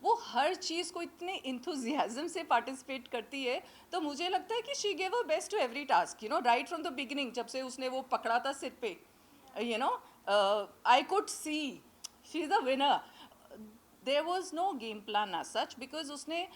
वो हर चीज़ को इतने इंथुजियाज्म से पार्टिसिपेट करती है, तो मुझे लगता है कि she gave a best to every task, you know, right from the beginning, जब से उसने वो पकड़ा था सिर पे, you know, I could see she is the winner. There was no game plan as such, because उसने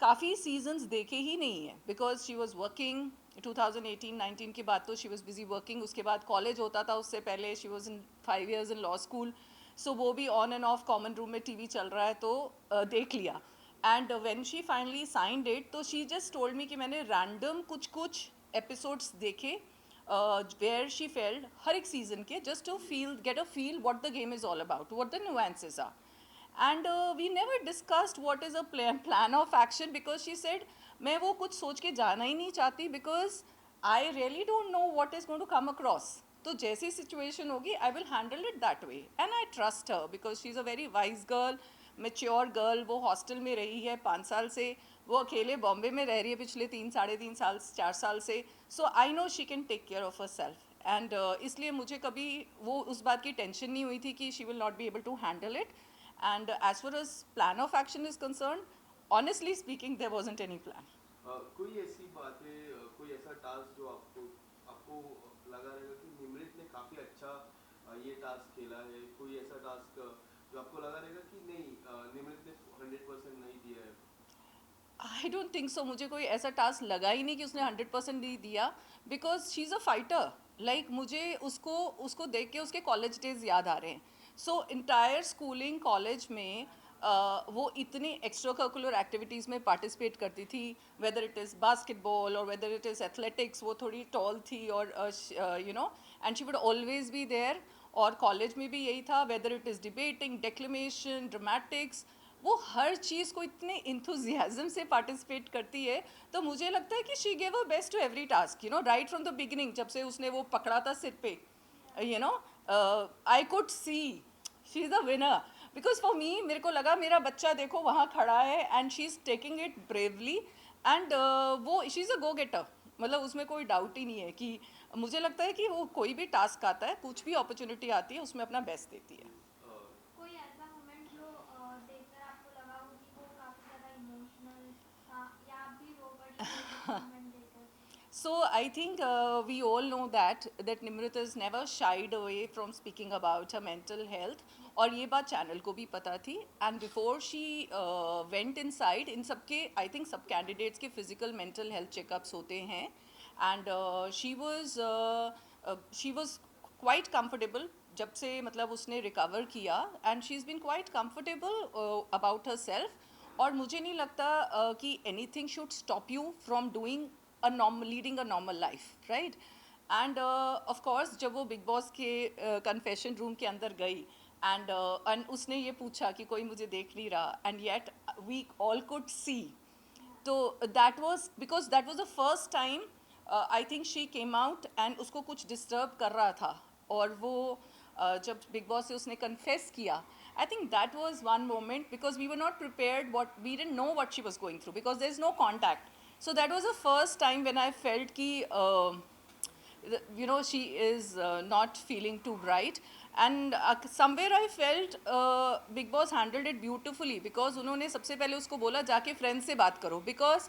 काफ़ी सीजन्स देखे ही नहीं है, बिकॉज शी वॉज वर्किंग 2018-19 के बाद, तो शी वॉज बिजी वर्किंग. उसके बाद कॉलेज होता था, उससे पहले she was in 5 years in law school, so वो भी on and off common room में टीवी चल रहा है, तो देख लिया. And when she finally signed it, तो शी जस्ट टोल्ड मी कि मैंने रैंडम कुछ कुछ एपिसोड्स देखे वेयर शी फेल्ड हर एक सीजन के, just to feel get a feel what the game is all about, what the nuances are. And we never discussed what is a plan of action, because she said मैं वो कुछ सोच के जाना ही नहीं चाहती, because I really don't know what is going to come across. तो जैसी situation होगी, I will handle it that way, and I trust her because she's a very wise girl, mature girl. वो hostel में रही है 5 साल से, वो अकेले बॉम्बे में रह रही है पिछले 3 साढ़े 3 साल 4 साल से. So I know she can take care of herself. And इसलिए मुझे कभी वो उस बात की टेंशन नहीं हुई थी कि she will not be able to handle it. And as far as plan of action is concerned, honestly speaking, there wasn't any plan. कोई ऐसी बात है, कोई ऐसा टास्क जो आपको आपको लगा रहेगा कि निमृत ने काफ़ी अच्छा ये टास्क खेला है, कोई ऐसा टास्क जो आपको लगा रहेगा कि नहीं, निमृत ने 100% नहीं दिया है? I don't think so. मुझे कोई ऐसा टास्क लगा ही नहीं कि उसने 100% नहीं दिया, because she is a fighter. Like मुझे उसको उसको देख के उसके कॉलेज डेज याद आ रहे हैं. सो इंटायर स्कूलिंग कॉलेज में वो इतनी एक्स्ट्रा करिकुलर एक्टिविटीज़ में पार्टिसिपेट करती थी, वेदर इट इज़ बास्केटबॉल और वेदर इट इज़ एथलेटिक्स. वो थोड़ी टॉल थी, और you know, and she would always be there. और कॉलेज में भी यही था, whether it is debating, declamation, dramatics, वो हर चीज़ को इतने इंथुजियाज्म से पार्टिसिपेट करती है, तो मुझे लगता है कि she gave a best to every task, you know, right from the beginning, जब से उसने वो पकड़ा था सिर पे, you know, I could see she is the winner. Because for me, मेरे को लगा मेरा बच्चा देखो वहाँ खड़ा है, and she is taking it bravely. And वो she is a go getter, मतलब उसमें कोई डाउट ही नहीं है कि मुझे लगता है कि वो कोई भी टास्क आता है, कुछ भी अपॉर्चुनिटी आती है, उसमें अपना बेस्ट देती है. कोई ऐसा मोमेंट जो देखकर आपको लगा हो कि वो काफी ज्यादा इमोशनल था, या आप भी रो पड़ी हो वो मोमेंट देखकर? So I think we all know that Nimrita has never shied away from speaking about her mental health, और ये बात चैनल को भी पता थी. And before she went inside, इन सबके आई थिंक सब कैंडिडेट्स के फिजिकल मेंटल हेल्थ चेकअप्स होते हैं, and she was quite comfortable जब से, मतलब उसने रिकवर किया, and she is been quite comfortable about herself. और मुझे नहीं लगता कि anything should stop you from doing leading a normal life, right? And of course जब वो बिग बॉस के कन्फेशन रूम के अंदर गई, एंड उसने ये पूछा कि कोई मुझे देख नहीं रहा, and yet we all could see. तो that was because that was the first time I think she came out, and उसको कुछ डिस्टर्ब कर रहा था, और वो जब बिग बॉस से उसने कन्फेस किया, I think that was one moment, because we were not prepared, what we didn't know what she was going through, because there is no contact. So that was the first time when I felt ki you know, she is not feeling too bright. And somewhere I felt Big Boss handled it beautifully, because उन्होंने सबसे पहले उसको बोला जाके friend से बात करो, because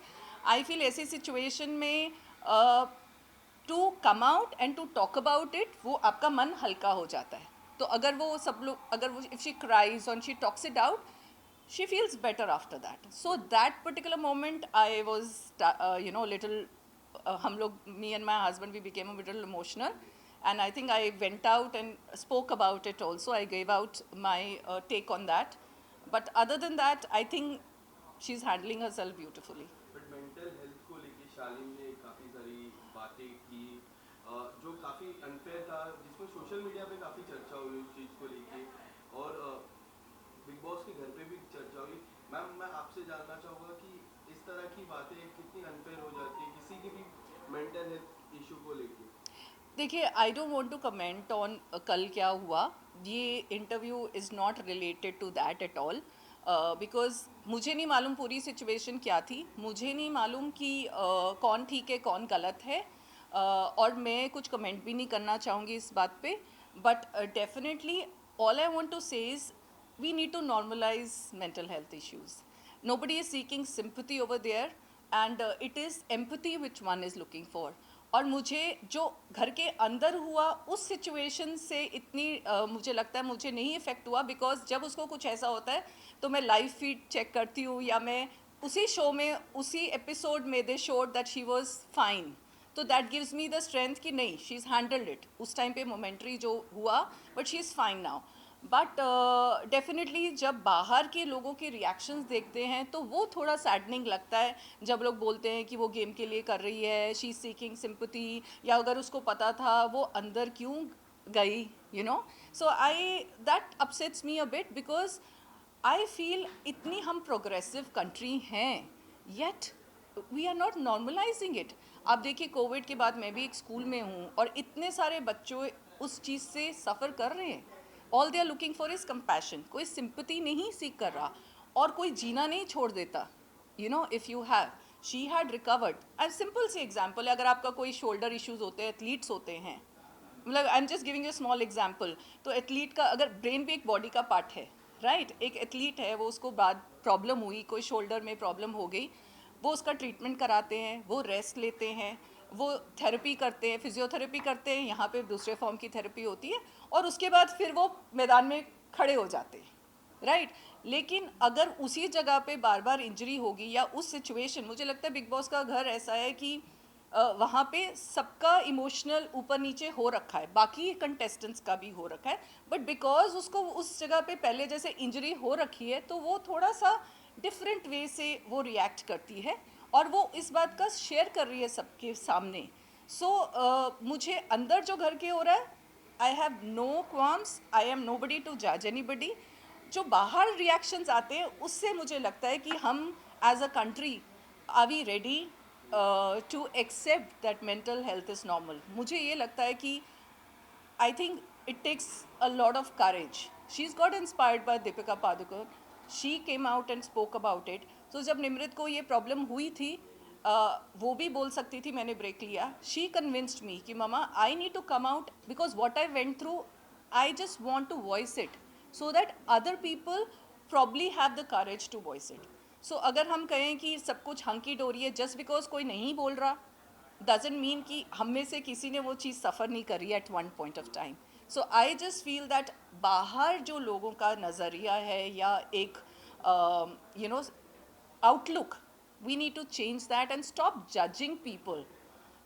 I feel ऐसी सिचुएशन में to come out and to talk about it, वो आपका मन हल्का हो जाता है. तो अगर वो सब लोग, अगर वो इफ शी क्राइज और she talks it out, she feels better after that. So that particular moment I was you know, little hum log, me and my husband, we became a little emotional, and I think I went out and spoke about it also. I gave out my take on that, but other than that I think she's handling herself beautifully. But mental health को लेके शालीन ने काफ़ी सारी बातें की, जो काफ़ी unfair था, जिसमें सोशल मीडिया पे काफ़ी चर्चा हुई उस चीज़ को लेके, और बिग बॉस के घर पे भी चर्चा हुई. मैम, मैं आपसे जानना चाहूँगा कि इस तरह की बातें कितनी अनफेयर हो जाती है किसी की भी मेंटल हेल्थ इशू को लेके? देखिए, I don't want to comment on कल क्या हुआ. ये interview is not related to that at all, because मुझे नहीं मालूम पूरी सिचुएशन क्या थी, मुझे नहीं मालूम कि कौन ठीक है कौन गलत है, और मैं कुछ कमेंट भी नहीं करना चाहूँगी इस बात पे. But definitely all I want to say is we need to normalize mental health issues. Nobody is seeking sympathy over there, and it is empathy which one is looking for. और मुझे जो घर के अंदर हुआ उस सिचुएशन से इतनी मुझे लगता है मुझे नहीं इफ़ेक्ट हुआ, बिकॉज जब उसको कुछ ऐसा होता है तो मैं लाइव फीड चेक करती हूँ, या मैं उसी शो में उसी एपिसोड में they showed that she was fine, तो that gives me the strength कि नहीं, शी इज़ हैंडल्ड इट। उस टाइम पे मोमेंट्री जो हुआ, but she is fine now. But definitely जब बाहर के लोगों के रिएक्शंस देखते हैं तो वो थोड़ा सैडनिंग लगता है, जब लोग बोलते हैं कि वो गेम के लिए कर रही है, शी इज सीकिंग सिंपैथी, या अगर उसको पता था वो अंदर क्यों गई, you know. So I that upsets me a bit, because I feel इतनी हम प्रोग्रेसिव कंट्री हैं, yet we are not normalizing it. आप देखिए कोविड के बाद मैं भी एक स्कूल में हूँ और इतने सारे बच्चों उस चीज़ से सफ़र कर रहे हैं। All they are looking for is compassion, कोई सिंपैथी नहीं सीख कर रहा, और कोई जीना नहीं छोड़ देता। You know, if you have, she had recovered. And simple सी एग्जाम्पल है, अगर आपका कोई शोल्डर इश्यूज होते हैं, एथलीट्स होते हैं, मतलब I am just giving a small example, तो एथलीट का अगर ब्रेन भी एक बॉडी का पार्ट है, राइट एक एथलीट है, वो उसको बाद प्रॉब्लम हुई, कोई शोल्डर में प्रॉब्लम हो गई, वो उसका ट्रीटमेंट कराते हैं, वो रेस्ट लेते हैं, वो थेरेपी करते हैं, फिजियोथेरेपी करते हैं, यहाँ पे दूसरे फॉर्म की थेरेपी होती है, और उसके बाद फिर वो मैदान में खड़े हो जाते हैं, राइट। लेकिन अगर उसी जगह पे बार बार इंजरी होगी या उस सिचुएशन, मुझे लगता है बिग बॉस का घर ऐसा है कि वहाँ पे सबका इमोशनल ऊपर नीचे हो रखा है, बाकी कंटेस्टेंट्स का भी हो रखा है, बट बिकॉज उसको उस जगह पे पहले जैसे इंजरी हो रखी है, तो वो थोड़ा सा डिफरेंट वे से वो रिएक्ट करती है, और वो इस बात का शेयर कर रही है सबके सामने। सो मुझे अंदर जो घर के हो रहा है, I have no qualms, I am nobody to जज एनी बडी। जो बाहर रिएक्शंस आते हैं उससे मुझे लगता है कि हम as a country are we ready to accept that mental health is normal. मुझे ये लगता है कि I think it takes a lot of courage. She's got inspired by Deepika Padukone. She came out and spoke about it. So जब निमृत को ये problem हुई थी, वो भी बोल सकती थी मैंने ब्रेक लिया। She convinced me कि मामा I need to come out because what I went through, I just want to voice it so that other people probably have the courage to voice it. So अगर हम कहें कि सब कुछ hunky डोरी है just because कोई नहीं बोल रहा, doesn't mean कि हम में से किसी ने वो चीज़ सफ़र नहीं करी at one point of time. So I just feel that बाहर जो लोगों का नज़रिया है या एक you know outlook, we need to change that and stop judging people,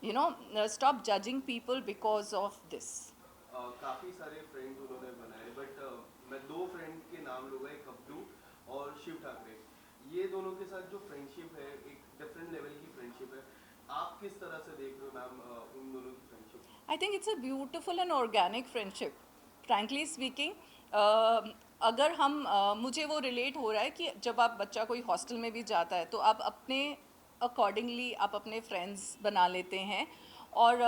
you know, stop judging people because of this. काफ़ी सारे फ्रेंड्स उन्होंने बनाए, बट मैं दो फ्रेंड के नाम लूँगा, एक अब्दू और शिव ठाकरे। ये दोनों के साथ जो फ्रेंडशिप है, एक डिफरेंट लेवल की फ्रेंडशिप है। आप किस तरह से देख रहे हो मैम उन दोनों की friendship? I think it's a beautiful and organic friendship. Frankly speaking, अगर हम मुझे वो रिलेट हो रहा है कि जब आप बच्चा कोई हॉस्टल में भी जाता है तो आप अपने अकॉर्डिंगली आप अपने फ्रेंड्स बना लेते हैं, और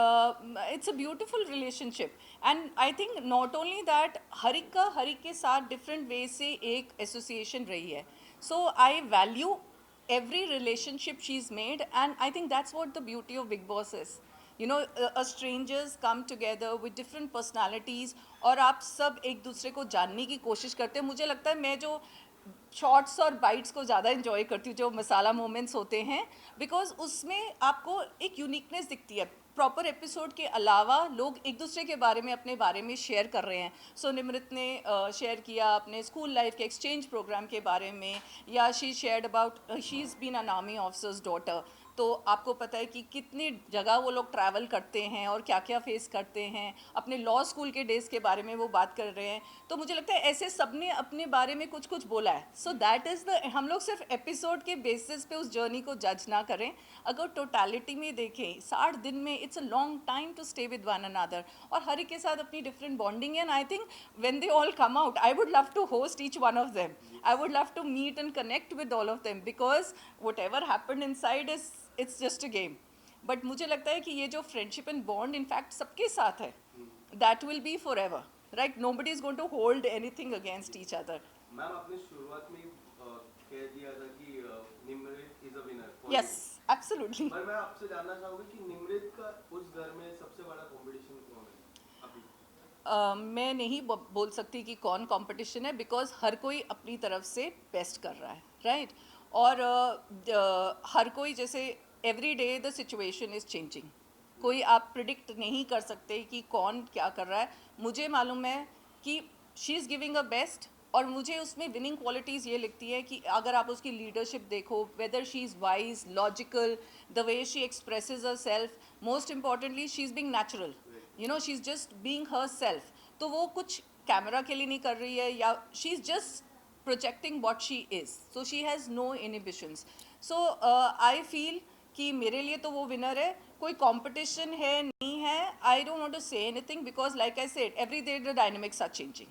it's a beautiful relationship. And I think not only that, हर एक का हर एक के साथ डिफरेंट वे से एक एसोसिएशन रही है। सो I value every relationship she's made, and I think that's what the beauty of Big Boss is. You know, strangers come together with different personalities, और आप सब एक दूसरे को जानने की कोशिश करते हैं। मुझे लगता है मैं जो शॉर्ट्स और बाइट्स को ज़्यादा इन्जॉय करती हूँ, जो मसाला मोमेंट्स होते हैं, बिकॉज उसमें आपको एक यूनिकनेस दिखती है। प्रॉपर एपिसोड के अलावा लोग एक दूसरे के बारे में अपने बारे में शेयर कर रहे हैं। सो निमृत ने शेयर किया अपने स्कूल लाइफ के एक्सचेंज प्रोग्राम के बारे में, या she shared about she is been an army officer's daughter. तो आपको पता है कि कितनी जगह वो लोग ट्रैवल करते हैं और क्या क्या फेस करते हैं, अपने लॉ स्कूल के डेज़ के बारे में वो बात कर रहे हैं। तो मुझे लगता है ऐसे सबने अपने बारे में कुछ कुछ बोला है। सो दैट इज़ द, हम लोग सिर्फ एपिसोड के बेसिस पे उस जर्नी को जज ना करें, अगर टोटलिटी में देखें 60 दिन में it's a long time to stay with one another, और हर एक के साथ अपनी डिफरेंट बॉन्डिंग है। And I think when they all come out, I would love to host each one of them, I would love to meet and connect with all of them, because whatever happened inside is it's just a game. But मुझे लगता है कि ये जो friendship and bond in fact सबके साथ है, that will be forever, right. Nobody is going to hold anything against each other. Ma'am आपने शुरुआत में कह दिया था कि Nimrat is a winner. Yes, absolutely. पर मैं आपसे जानना चाहूँगा कि निम्रत का उस घर में सबसे बड़ा कंपटीशन कौन है अभी? मैं नहीं बोल सकती कि कौन कंपटीशन है, बिकॉज हर कोई अपनी तरफ से बेस्ट कर रहा है, राइट और हर कोई जैसे every day the situation is changing, कोई आप प्रिडिक्ट नहीं कर सकते कि कौन क्या कर रहा है। मुझे मालूम है कि she is giving a best, और मुझे उसमें विनिंग क्वालिटीज़ ये लिखती है कि अगर आप उसकी लीडरशिप देखो, whether she is wise, logical, the way she expresses her self, most importantly she is being natural, you know, she is just being her self. तो वो कुछ कैमरा के लिए नहीं कर रही है, या she is just projecting what she is, so she has no inhibitions. So I feel कि मेरे लिए तो वो विनर है। कोई कंपटीशन है नहीं है, I don't want to say anything, because like I said every day the dynamics are changing,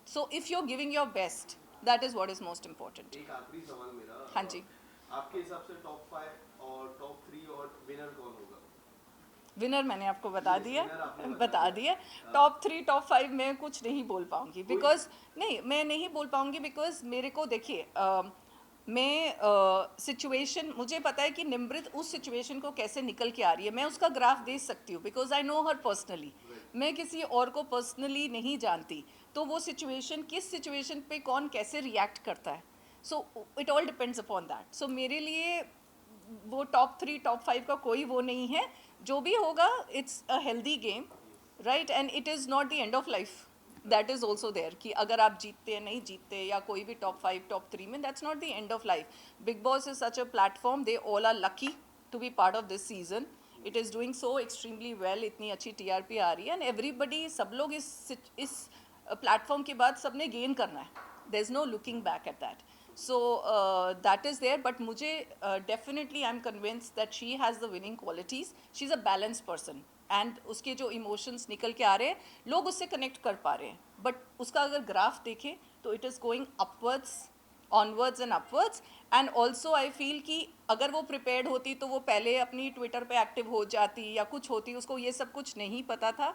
so if you are giving your best, that is what is most important. एक आखिरी सवाल मेरा, हाँ जी। आपके हिसाब से टॉप 5 और टॉप 3 और विनर कौन होगा? विनर मैंने आपको बता दिया, विनर आपने बता दिया। टॉप 3 टॉप 5 मैं कुछ नहीं बोल पाऊंगी, बिकॉज नहीं, मैं नहीं बोल पाऊंगी बिकॉज मेरे को देखिए, मैं सिचुएशन, मुझे पता है कि निमृत उस सिचुएशन को कैसे निकल के आ रही है, मैं उसका ग्राफ दे सकती हूँ, because I know her personally. मैं किसी और को पर्सनली नहीं जानती, तो वो सिचुएशन, किस सिचुएशन पे कौन कैसे रिएक्ट करता है, so it all depends upon that. So मेरे लिए वो टॉप 3 टॉप 5 का कोई वो नहीं है, जो भी होगा it's a healthy game, right, and it is not the end of life, that is also there कि अगर आप जीतते हैं नहीं जीतते, या कोई भी टॉप 5 टॉप 3 में, that's not the end of life. Bigg Boss is such a platform, they all are lucky to be part of this season, it is doing so extremely well, इतनी अच्छी टीआरपी आ रही है, and everybody, सब लोग इस platform के बाद सबने गेन करना है, there is no looking back at that. So that is there, but मुझे definitely I'm convinced that she has the winning qualities. She's a balanced person, and उसके जो emotions निकल के आ रहे हैं, लोग उससे connect कर पा रहे हैं, but उसका अगर graph देखें तो it is going upwards, onwards and upwards, and also I feel कि अगर वो prepared होती तो वो पहले अपनी Twitter पे active हो जाती या कुछ होती, उसको ये सब कुछ नहीं पता था।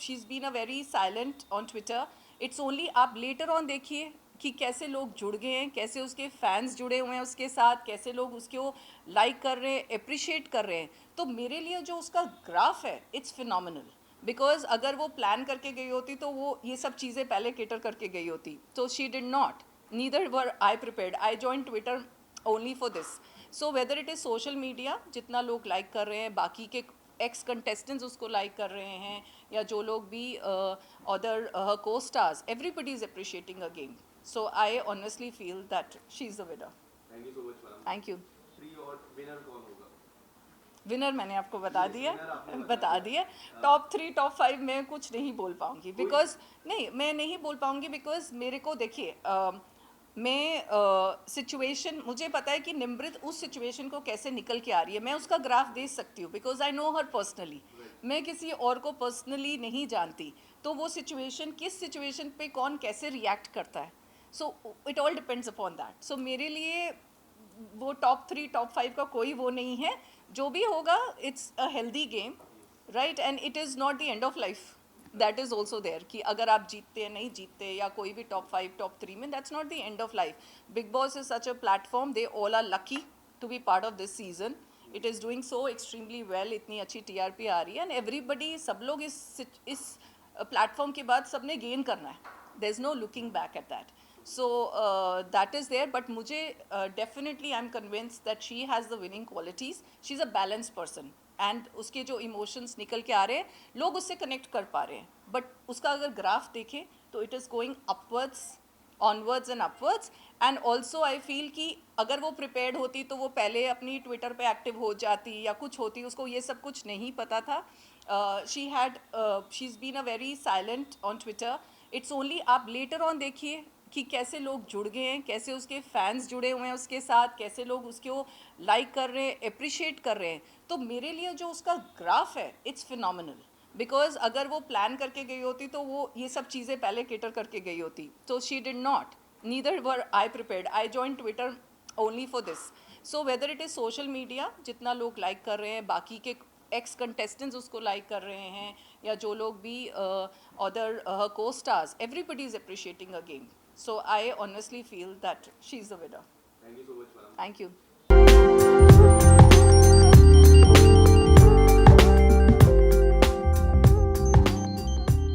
she's been a very silent on Twitter. It's only आप later on देखिए कि कैसे लोग जुड़ गए हैं, कैसे उसके फैंस जुड़े हुए हैं उसके साथ, कैसे लोग उसको लाइक कर रहे हैं, अप्रिशिएट कर रहे हैं। तो मेरे लिए जो उसका ग्राफ है, इट्स फिनोमिनल, बिकॉज अगर वो प्लान करके गई होती तो वो ये सब चीज़ें पहले केटर करके गई होती, तो she did not, neither were I prepared, I join Twitter only for this. So whether it is social media, जितना लोग लाइक कर रहे हैं, बाकी के एक्स कंटेस्टेंट्स उसको लाइक कर रहे हैं, या जो लोग भी अदर को stars, everybody is appreciating a game. So I honestly feel that she's the winner. Thank you so much madam. Thank you. 3 और विनर कौन होगा? विनर मैंने आपको बता दिया, winner आपने बता दिया। टॉप 3 टॉप 5 मैं कुछ नहीं बोल पाऊंगी, बिकॉज नहीं, मैं नहीं बोल पाऊंगी बिकॉज मेरे को देखिए, मैं सिचुएशन, मुझे पता है कि निमृत उस सिचुएशन को कैसे निकल के आ रही है, मैं उसका ग्राफ दे सकती हूँ, because I know her personally. मैं किसी और को पर्सनली नहीं जानती, तो वो सिचुएशन, किस सिचुएशन पे कौन कैसे रिएक्ट करता है, so it all depends upon that. So मेरे लिए वो टॉप 3 टॉप 5 का कोई वो नहीं है, जो भी होगा it's a healthy game, right, and it is not the end of life, that is also there कि अगर आप जीतते हैं नहीं जीतते, या कोई भी टॉप 5 टॉप 3 में, that's not the end of life. Bigg Boss is such a platform, they all are lucky to be part of this season, it is doing so extremely well, इतनी अच्छी टीआरपी आ रही है, and everybody, सब लोग इस platform के बाद सबने गेन करना है, there is no looking back at that. So that is there, but मुझे definitely I'm convinced that she has the winning qualities. She's a balanced person, and उसके जो emotions निकल के आ रहे हैं, लोग उससे connect कर पा रहे हैं, but उसका अगर graph देखें तो it is going upwards, onwards and upwards, and also I feel कि अगर वो prepared होती तो वो पहले अपनी Twitter पे active हो जाती या कुछ होती, उसको ये सब कुछ नहीं पता था। she's been a very silent on Twitter. It's only आप later on देखिए कि कैसे लोग जुड़ गए हैं, कैसे उसके फैंस जुड़े हुए हैं उसके साथ, कैसे लोग उसको लाइक कर रहे हैं, अप्रिशिएट कर रहे हैं। तो मेरे लिए जो उसका ग्राफ है, इट्स फिनोमिनल, बिकॉज अगर वो प्लान करके गई होती तो वो ये सब चीज़ें पहले केटर करके गई होती, तो she did not, neither were I prepared, I join Twitter only for this. So whether it is social media, जितना लोग लाइक कर रहे हैं, बाकी के एक्स कंटेस्टेंट्स उसको लाइक कर रहे हैं, या जो लोग भी अदर को stars, everybody is appreciating a game. So I honestly feel that she's the winner. Thank you so much madam. Thank you.